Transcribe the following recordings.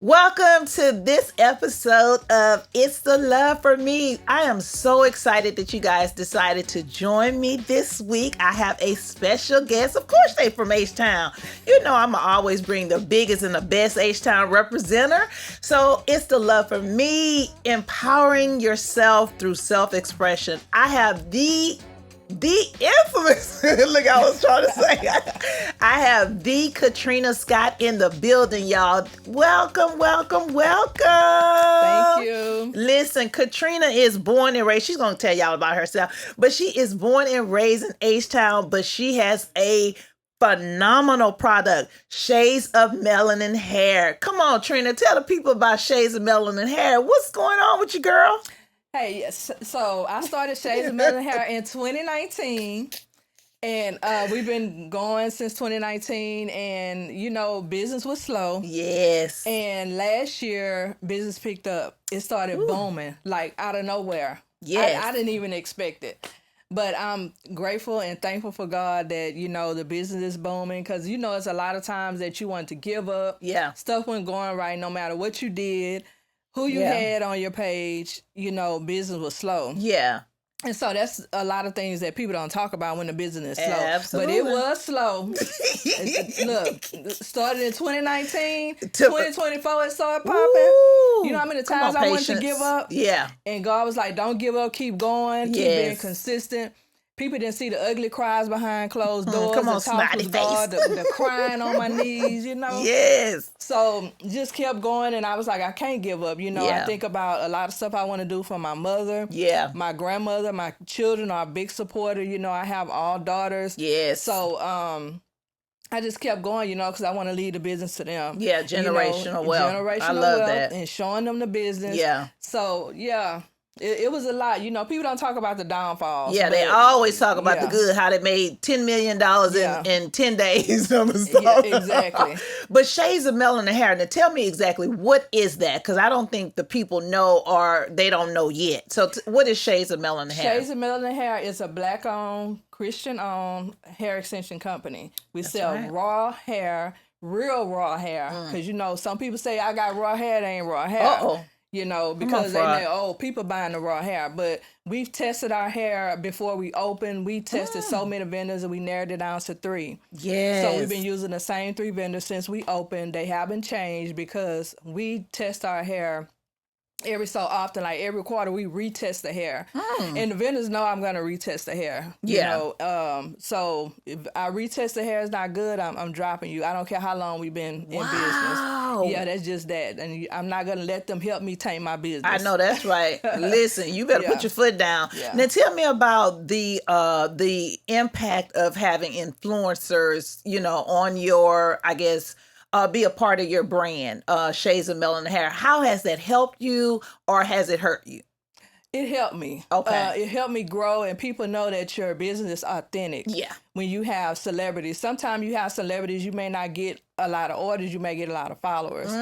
Welcome to this episode of It's the Love for Me. I am so excited that you guys decided to join me this week. I have a special guest. Of course, they from H-Town. You know I'm always bring the biggest and the best H-Town representative. So it's the Love for Me, empowering yourself through self-expression. I have the infamous, look, I was trying to say, I have the Katrina Scott in the building, y'all. Welcome, welcome, welcome. Thank you. Listen, Katrina is born and raised, she's going to tell y'all about herself, but she is born and raised in H-Town, but she has a phenomenal product, Shades of Melanin Hair. Come on, Trina, tell the people about Shades of Melanin Hair. What's going on with you, girl? Hey, yes. So I started Shades of Melanin Hair in 2019, and we've been going since 2019. And business was slow. Yes. And last year, business picked up. It started booming like out of nowhere. Yes. I didn't even expect it. But I'm grateful and thankful for God that, the business is booming because, it's a lot of times that you want to give up. Yeah. Stuff wasn't going right no matter what you did. Who you had on your page, business was slow. Yeah. And so that's a lot of things that people don't talk about when the business is slow. Absolutely. But it was slow. Look, started in 2019, 2024 it started popping. Ooh, you know how many times I wanted to give up? Yeah. And God was like, don't give up, keep going, keep being consistent. People didn't see the ugly cries behind closed doors. Come on, the talk smiley with God, the crying on my knees, Yes. So just kept going, and I was like, I can't give up. I think about a lot of stuff I want to do for my mother. Yeah. My grandmother, my children are a big supporter. I have all daughters. Yes. So I just kept going, because I want to lead the business to them. Yeah, generational wealth. I love that. And showing them the business. Yeah. So, yeah. It was a lot. People don't talk about the downfalls. Yeah, they always talk about the good, how they made $10 million in 10 days. Yeah, exactly. But Shades of Melanin Hair, now tell me exactly, what is that? Because I don't think the people know or they don't know yet. So what is Shades of Melanin Hair? Shades of Melanin Hair is a Black-owned, Christian-owned hair extension company. We sell raw hair, real raw hair. Because, some people say, I got raw hair, they ain't raw hair. Uh-oh. Because they know, people buying the raw hair. But we've tested our hair before we opened. We tested so many vendors and we narrowed it down to 3. Yes. So we've been using the same 3 vendors since we opened. They haven't changed because we test our hair every so often, like every quarter, we retest the hair. And the vendors know I'm going to retest the hair. So if I retest the hair is not good, I'm dropping you. I don't care how long we've been in business. Yeah, that's just that. And I'm not going to let them help me take my business. I know that's right. Listen, you better put your foot down. Yeah. Now tell me about the impact of having influencers, on your, I guess, be a part of your brand, Shades of Melanin Hair. How has that helped you or has it hurt you? It helped me. Okay. It helped me grow, and people know that your business is authentic. Yeah. When you have celebrities, sometimes you have celebrities, you may not get a lot of orders, you may get a lot of followers.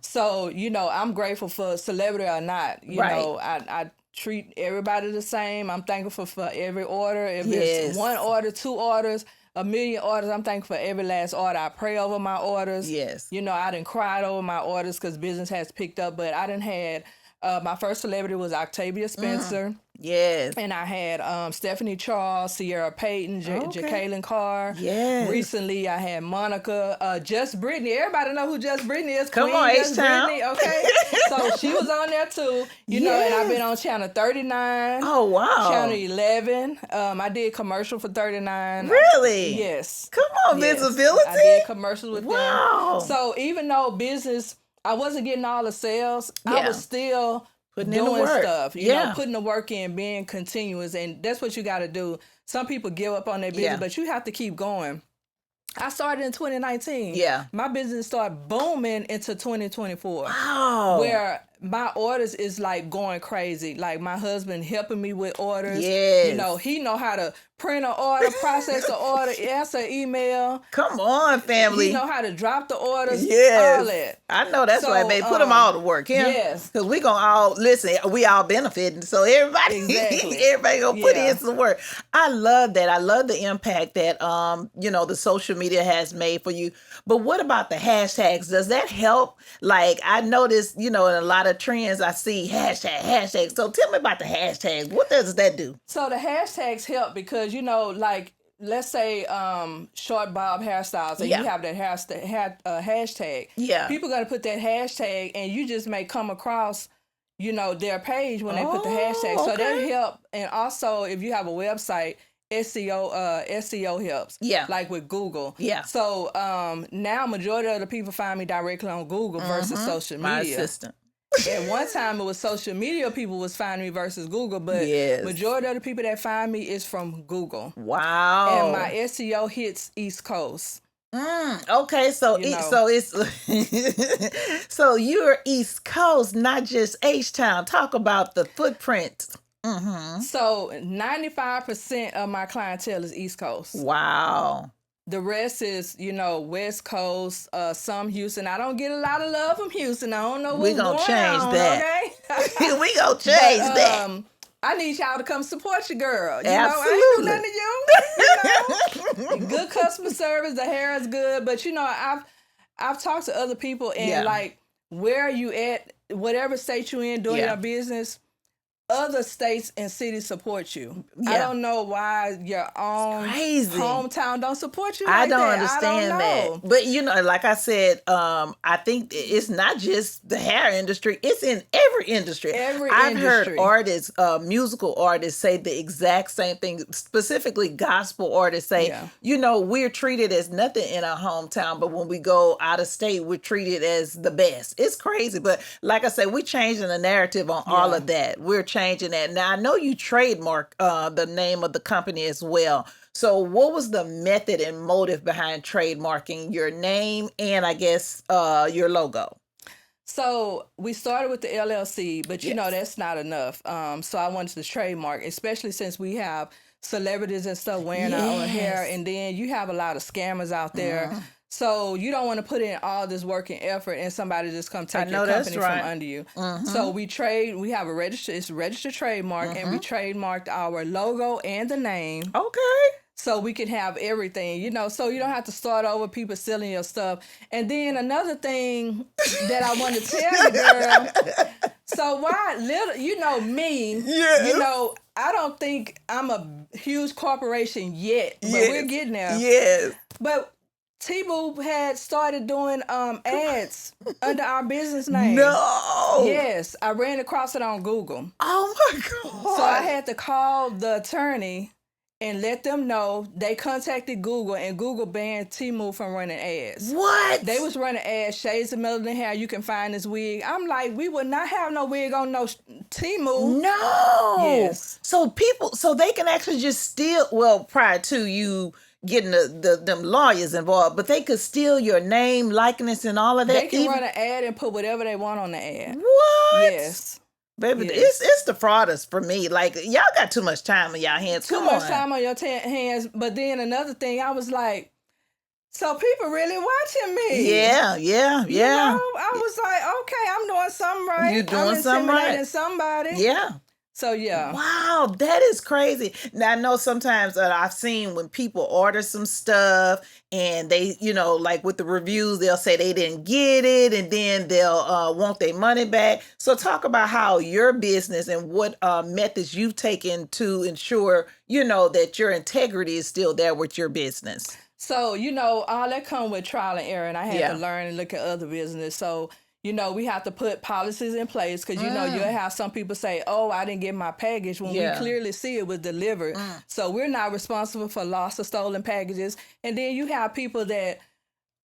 So, I'm grateful for celebrity or not. I treat everybody the same. I'm thankful for every order. If it's 1 order, 2 orders, 1 million orders, I'm thankful for every last order. I pray over my orders. Yes. I done cried over my orders because business has picked up, but I done had, my first celebrity was Octavia Spencer. Yes. And I had Stephanie Charles, Sierra Payton, Jacqueline Carr. Yes. Recently, I had Monica, Just Brittany. Everybody know who Just Brittany is. Come Queen on, Just H-Town. Brittany, okay? So she was on there too. And I've been on channel 39. Oh, wow. Channel 11. I did commercial for 39. Really? Yes. Come on, visibility. I did commercials with Wow. them. So even though business, I wasn't getting all the sales, I was still putting in the doing work. stuff, putting the work in, being continuous, and that's what you got to do. Some people give up on their business, but you have to keep going. I started in 2019. Yeah. My business started booming into 2024. Wow. Where my orders is like going crazy. Like my husband helping me with orders. Yes. You know, he know how to print an order, process the order, answer email. Come on, family. He know how to drop the orders. Yes. All that. I know that's right, babe. Put them all to work, yeah. Yes. Because we gonna all listen. We all benefiting, so everybody, Exactly. everybody gonna put in some work. I love that. I love the impact that the social media has made for you. But what about the hashtags? Does that help? Like I noticed, in a lot of trends, I see hashtags. So tell me about the hashtags. What does that do? So the hashtags help because like. Let's say short bob hairstyles and you have that hashtag. Yeah. People got to put that hashtag and you just may come across, their page when they put the hashtag. Okay. So that help. And also if you have a website, SEO helps. Yeah. Like with Google. Yeah. So now majority of the people find me directly on Google versus social media. My assistant. At one time, it was social media people was finding me versus Google, but majority of the people that find me is from Google. Wow. And my SEO hits East Coast. Okay, so so you're East Coast, not just H-Town. Talk about the footprint. Mm-hmm. So 95% of my clientele is East Coast. Wow. The rest is, West Coast, some Houston. I don't get a lot of love from Houston. I don't know what's going on. We gonna change that. Okay? We gonna change that. I need y'all to come support your girl. You Absolutely. know, I ain't do nothing to you. Good customer service. The hair is good. But, I've talked to other people and like, where are you at? Whatever state you in doing your business, other states and cities support you. Yeah. I don't know why your own hometown don't support you. I don't understand that. But like I said, I think it's not just the hair industry; it's in every industry. I've heard artists, musical artists, say the exact same thing. Specifically, gospel artists say, we're treated as nothing in our hometown, but when we go out of state, we're treated as the best. It's crazy, but like I said, we're changing the narrative on all of that. We're changing that. Now, I know you trademark the name of the company as well. So what was the method and motive behind trademarking your name and I guess your logo? So we started with the LLC, but that's not enough. So I wanted to trademark, especially since we have celebrities and stuff wearing our own hair. And then you have a lot of scammers out there. So you don't want to put in all this work and effort and somebody just come take your company from under you. So we have it's a registered trademark and we trademarked our logo and the name. Okay. So we can have everything, so you don't have to start over people stealing your stuff. And then another thing that I want to tell you, girl. So why me, I don't think I'm a huge corporation yet, but we're getting there. Yes. But T-Boo had started doing ads under our business name. No. Yes, I ran across it on Google. Oh my God. So I had to call the attorney and let them know. They contacted Google and Google banned T-Boo from running ads. What? They was running ads, Shades of Melanin Hair, you can find this wig. I'm like, we would not have no wig on no T-Boo. No. Yes. So they can actually just steal, well, prior to you getting them lawyers involved, but they could steal your name, likeness, and all of that. They can run an ad and put whatever they want on the ad. What? Yes. Baby, it's the frauders for me. Like, y'all got too much time on y'all hands. Too much time on your hands. But then another thing, I was like, so people really watching me. Yeah. I was like, okay, I'm doing something right. You're doing something right. I'm intimidating somebody. Yeah. So, yeah. Wow, that is crazy. Now, I know sometimes I've seen when people order some stuff and they, like with the reviews, they'll say they didn't get it and then they'll want their money back. So talk about how your business and what methods you've taken to ensure, that your integrity is still there with your business. So, all that come with trial and error, and I had to learn and look at other business. So, we have to put policies in place because, you'll have some people say, oh, I didn't get my package when we clearly see it was delivered. So we're not responsible for lost or stolen packages. And then you have people that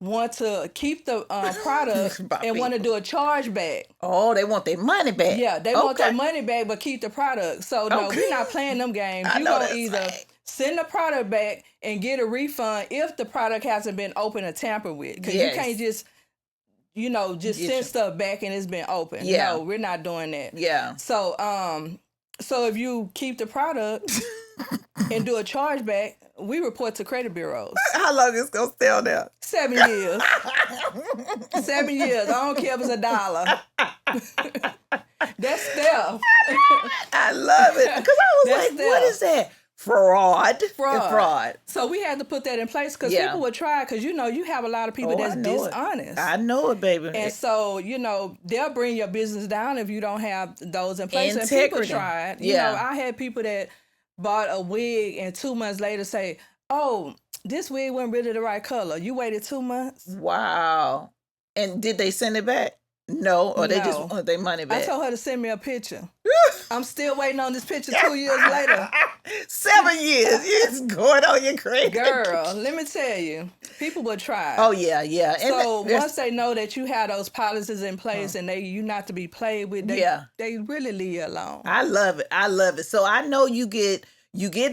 want to keep the product and want to do a chargeback. Oh, they want their money back. Yeah, they want their money back but keep the product. So, no, we're not playing them games. You're going to either send the product back and get a refund if the product hasn't been opened or tampered with. Because you can't just... just send stuff back and it's been open. Yeah. No, we're not doing that. Yeah. So, so if you keep the product and do a chargeback, we report to credit bureaus. How long is it gonna stay on there? 7 years. 7 years. I don't care if it's $1. That's theft. I love it. Because I was That's like, what is that? Fraud. Fraud. So we had to put that in place because people would try, because you have a lot of people that's dishonest. I know it, baby. And so, they'll bring your business down if you don't have those in place. Integrity. And people tried. I had people that bought a wig and 2 months later say, oh, this wig wasn't really the right color. You waited 2 months? Wow. And did they send it back? No, or they just want their money back. I told her to send me a picture. I'm still waiting on this picture 2 years later. 7 years. You're going on your credit. Girl, let me tell you, people will try. Oh, yeah, yeah. And so once they know that you have those policies in place and you're not to be played with, they really leave you alone. I love it. I love it. So I know you get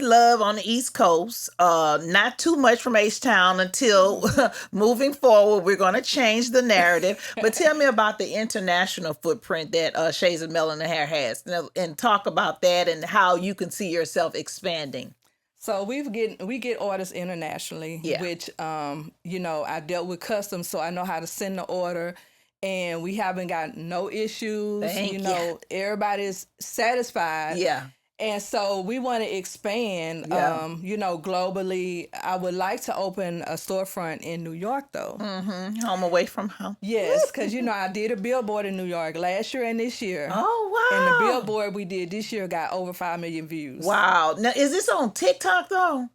love on the East Coast, not too much from H-Town until moving forward, we're going to change the narrative. But tell me about the international footprint that Shades of Melanin Hair has, and talk about that and how you can see yourself expanding. So we get orders internationally, which, I dealt with customs, so I know how to send the order. And we haven't got no issues. Everybody's satisfied. Yeah. And so we want to expand, globally. I would like to open a storefront in New York, though. Mm-hmm. Home away from home. Yes, because, I did a billboard in New York last year and this year. Oh, wow. And the billboard we did this year got over 5 million views. Wow. Now, is this on TikTok, though?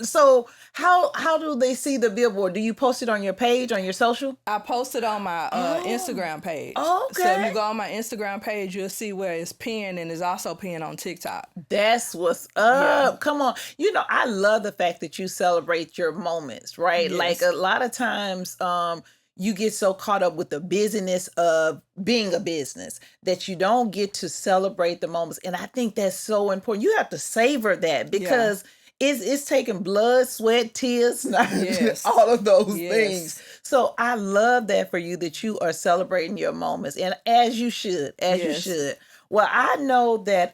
So how do they see the billboard? Do you post it on your page, on your social? I post it on my Instagram page. Oh, okay. So if you go on my Instagram page, you'll see where it's pinned, and it's also pinned on TikTok. That's what's up. Yeah. Come on. I love the fact that you celebrate your moments, right? Yes. Like a lot of times, you get so caught up with the busyness of being a business that you don't get to celebrate the moments. And I think that's so important. You have to savor that because it's taking blood, sweat, tears, all of those things. So I love that for you, that you are celebrating your moments, and as you should, you should. Well, I know that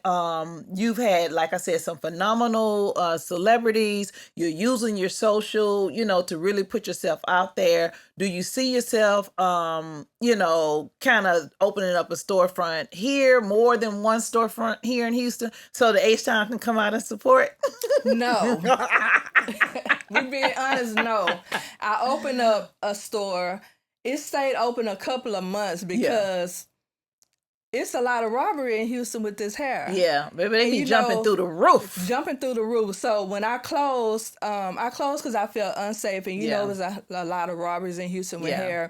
you've had, like I said, some phenomenal celebrities. You're using your social, to really put yourself out there. Do you see yourself, kind of opening up a storefront here, more than one storefront here in Houston, so the H-Town can come out and support? No. We being honest, no. I opened up a store. It stayed open a couple of months because it's a lot of robbery in Houston with this hair. Yeah, baby, they be jumping through the roof. Jumping through the roof. So when I closed because I felt unsafe, and there's a lot of robberies in Houston with hair.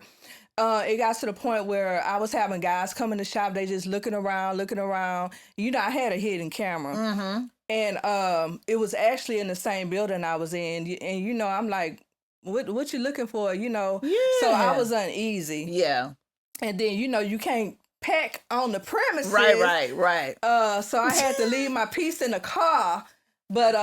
It got to the point where I was having guys come in the shop, they just looking around. I had a hidden camera. Mm-hmm. And it was actually in the same building I was in. And, I'm like, what you looking for? Yeah. So I was uneasy. Yeah. And then, you can't pack on the premises. Right. So I had to leave my piece in the car. But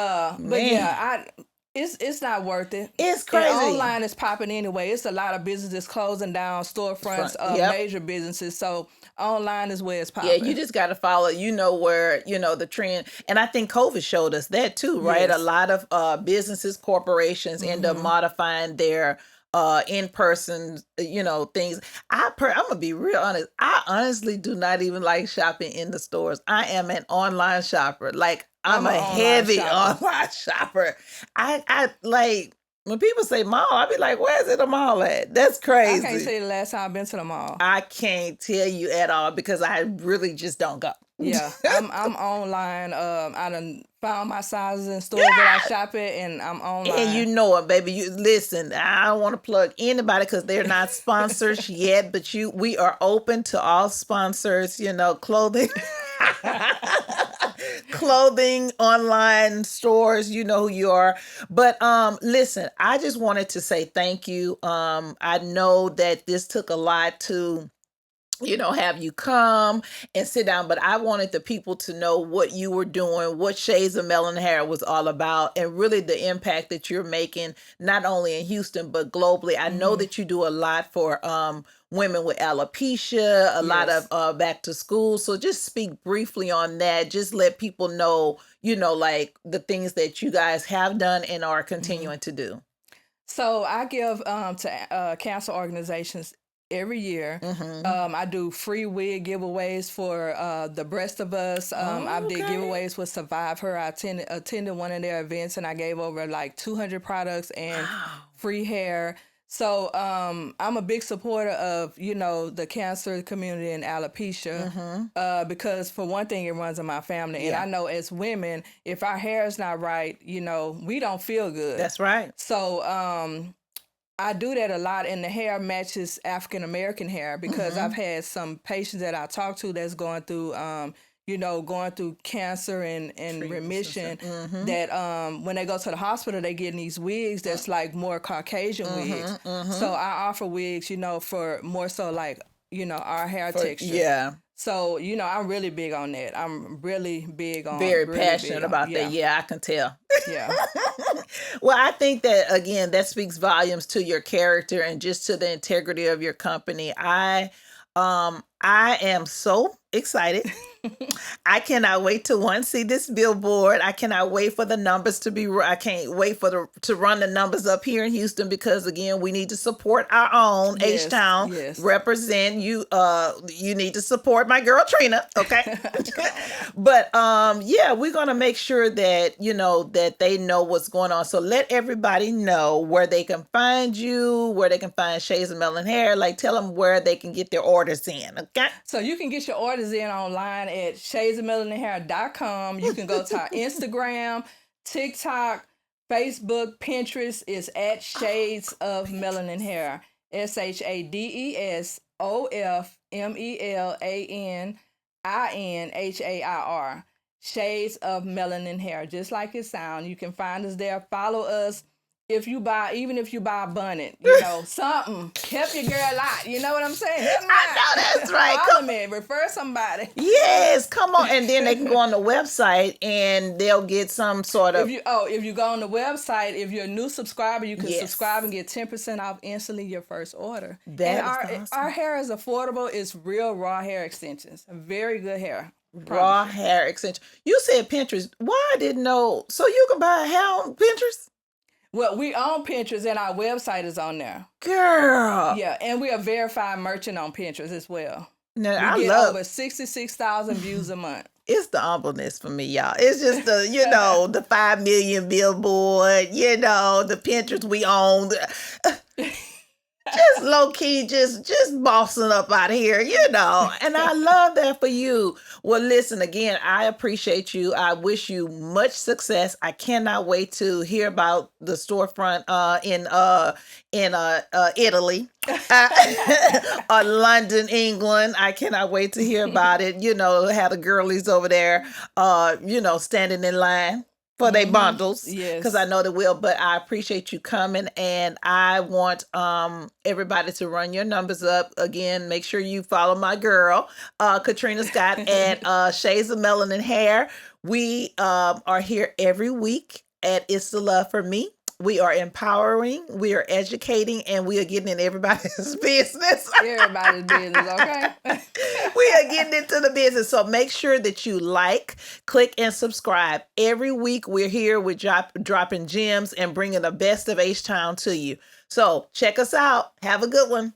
it's not worth it. It's crazy. And online is popping anyway. It's a lot of businesses closing down, storefronts, major businesses. So online is where it's popping. Yeah, you just got to follow, where, the trend. And I think COVID showed us that too, right? Yes. A lot of businesses, corporations end up modifying their in-person, things. I'm going to be real honest. I honestly do not even like shopping in the stores. I am an online shopper. Like, I'm a heavy online shopper. I like, when people say mall, I be like, where's it a mall at? That's crazy. I can't say the last time I've been to the mall. I can't tell you at all because I really just don't go. Yeah, I'm online. I done found my sizes in stores that I shop at, and I'm online. And you know it, baby. Listen, I don't want to plug anybody because they're not sponsors yet, but we are open to all sponsors. Clothing. Clothing, online stores, you know who you are. But listen, I just wanted to say thank you. I know that this took a lot to have you come and sit down. But I wanted the people to know what you were doing, what Shades of Melanin Hair was all about, and really the impact that you're making, not only in Houston, but globally. I know that you do a lot for women with alopecia, a lot Yes. of back to school. So just speak briefly on that. Just let people know, like the things that you guys have done and are continuing to do. So I give to cancer organizations every year. I do free wig giveaways for the Breast of Us. I did giveaways with Survive Her. I attended one of their events, and I gave over like 200 products and free hair. So I'm a big supporter of, the cancer community and alopecia because for one thing, it runs in my family. And I know as women, if our hair is not right, we don't feel good. That's right. So I do that a lot, and the hair matches African American hair because I've had some patients that I talk to that's going through, going through cancer and remission. That when they go to the hospital, they get these wigs that's like more Caucasian wigs. So I offer wigs, for more so like our hair texture. Yeah. So, I'm really big on that. I'm really big on very passionate about that. Yeah, I can tell. Yeah. Well, I think that again, that speaks volumes to your character and just to the integrity of your company. I am so excited. I cannot wait to see this billboard. I cannot wait for the numbers to be. I can't wait to run the numbers up here in Houston because again, we need to support our own H-Town. Yes. Represent you. You need to support my girl Trina. Okay. But yeah, we're gonna make sure that that they know what's going on. So let everybody know where they can find you, where they can find Shades of Melanin Hair. Like tell them where they can get their orders in. Okay. So you can get your orders in online at shadesofmelaninhair.com. You can go to our Instagram, TikTok, Facebook, Pinterest is at Shades of Melanin Hair. ShadesofMelaninHair. Shades of Melanin Hair. Just like it sounds. You can find us there. Follow us. Even if you buy a bonnet, something, help your girl out. You know what I'm saying? I know that's right. Follow me, refer somebody. Yes, come on. And then they can go on the website and they'll get some sort of. If you go on the website, if you're a new subscriber, you can subscribe and get 10% off instantly your first order. Our hair is affordable. It's real raw hair extensions. Very good hair. Raw hair extension. You said Pinterest. Why I didn't know? So you can buy hair on Pinterest? Well, we own Pinterest and our website is on there. Girl. Yeah, and we are verified merchant on Pinterest as well. Now, we get over 66,000 views a month. It's the humbleness for me, y'all. It's just the, the 5 million billboard, the Pinterest we own. Just low key, just bossing up out here, and I love that for you. Well, listen, again, I appreciate you. I wish you much success. I cannot wait to hear about the storefront in Italy, or London, England. I cannot wait to hear about it. Have the girlies over there, standing in line for their bundles. Yes. Because I know they will. But I appreciate you coming, and I want everybody to run your numbers up. Again, make sure you follow my girl, Katrina Scott, at Shades of Melanin Hair. We are here every week at It's the Love for Me. We are empowering, we are educating, and we are getting in everybody's business. Everybody's business, okay? We are getting into the business. So make sure that you click, and subscribe. Every week we're here with dropping gems and bringing the best of H-Town to you. So check us out. Have a good one.